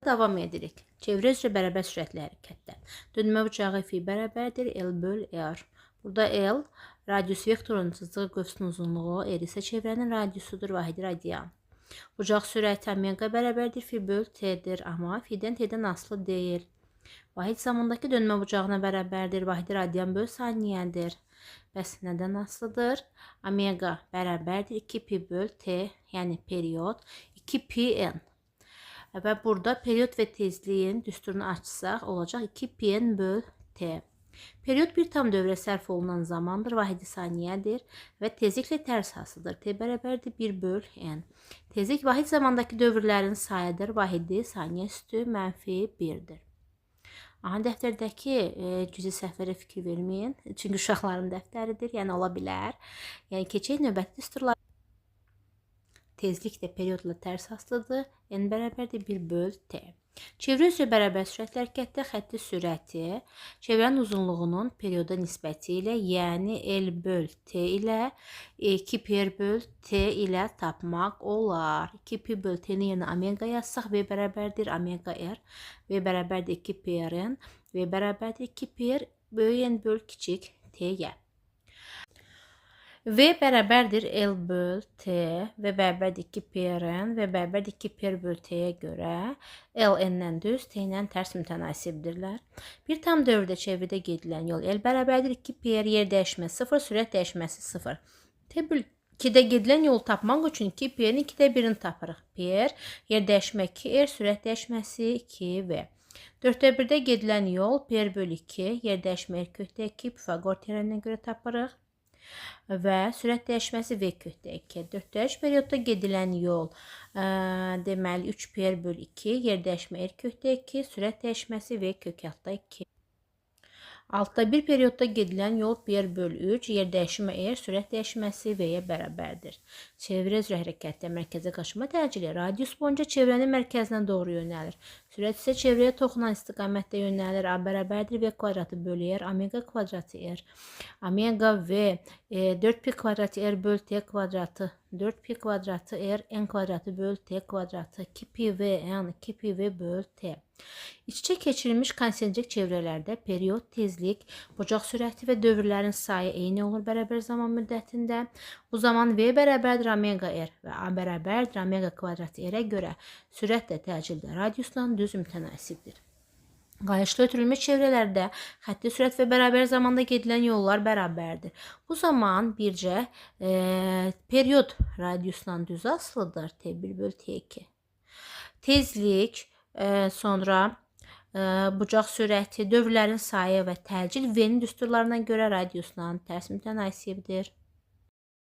davam edirik. Çevrə üzrə bərabər sürətli hərəkətdən. Dönmə bucağı fi bərabərdir L böl R. Burada L radius vektorunun cızdığı qövsün uzunluğu, R isə çevrənin radiusudur, vahidi radian. Bucaq sürəti omega bərabərdir fi böl T'dir, amma fi'dən T'dən asılı deyil. Vahid zamandakı dönmə bucağına bərabərdir, vahidi radian böl saniyədir. Bəs nədən asılıdır? Omega bərabərdir 2pi böl T, yəni periyod, 2pn. Və burada periyod və tezliyin düsturunu açsaq, olacaq 2pn böl T. Periyod bir tam dövrə sərf olunan zamandır, vahidi saniyədir və tezliklə tərs asıdır. T bərabərdir 1 böl n. Tezlik vahid zamandakı dövrlərin sayıdır, vahidi saniyə üstü mənfi 1'dir. Aha, dəftərdəki cüzi səhvlərə fikir verməyin, çünki uşaqların dəftəridir, yəni ola bilər. Yəni keçək növbəti düsturlar. Tezlik də periyodla tərs asılıdır. N bərabərdir 1 böl T. Çevrə üzrə bərabər sürətli hərəkətdə xətti sürəti çevrənin uzunluğunun periyoda nisbəti ilə, yəni L böl T ilə 2pi böl T ilə tapmaq olar. 2pi böl T-nin yerinə omega yazsaq, V bərabərdir omega R, V bərabərdir 2pi R-in, V bərabərdir 2pi R böyük N böl kiçik T-yə. V bərabərdir L böl T, V bərabərdir 2pi R-in, V bərabərdir 2pi R böl T-yə görə L N-dən düz, T ilə tərs mütənasibdirlər. Bir tam dövrdə çevrədə gedilən yol L bərabərdir 2pi R, yer dəyişməsi 0, sürət dəyişməsi 0. T böl 2-də gedilən yolu tapmaq üçün 2pi R-in 2də 1'ini tapırıq. Pi R, yer dəyişmə 2R, sürət dəyişməsi 2V. 4də 1-də gedilən yol Pi R böl 2, yer dəyişmə R kökdə 2, Pifagor teoreminə görə tapırıq. Və sürət dəyişməsi V kökdə 2. 4-də 3 periyodda gedilən yol deməli 3pi R böl 2, yer dəyişmə R kökdə 2, sürət dəyişməsi V kök altda 2. 6-da 1 periyodda gedilən yol pi R böl 3, yer dəyişmə R, sürət dəyişməsi V-yə bərabərdir. Çevrə üzrə hərəkətdə mərkəzə qaçma təcili radius boyunca çevrənin mərkəzinə doğru yönəlir. Sürət isə çevrəyə toxunan istiqamətdə yönəlir. A bərabərdir V kvadratı böl R, omega kvadratı R. Omega V 4pi kvadratı R böl T kvadratı, 4pi kvadratı R, n kvadratı böl T kvadratı, 2pi V n, 2pi V böl T. İç-içə keçirilmiş konsentrik çevrələrdə periyod, tezlik, bucaq sürəti və dövrlərin sayı eyni olur bərabər zaman müddətində. Bu zaman V bərabərdir omega R və A bərabərdir omega kvadratı R-ə görə sürət də təcildə radiusla düz mütənasibdir. Qayışlı ötürülmüş çevrələrdə xətti sürət və bərabər zamanda gedilən yollar bərabərdir. Bu zaman bircə periyod radiusla düz asılıdır. T1 böl T2. Tezlik, sonra bucaq sürəti, dövrlərin sayı və təcil V-nin düsturlarına görə radiusla tərs mütənasibdir.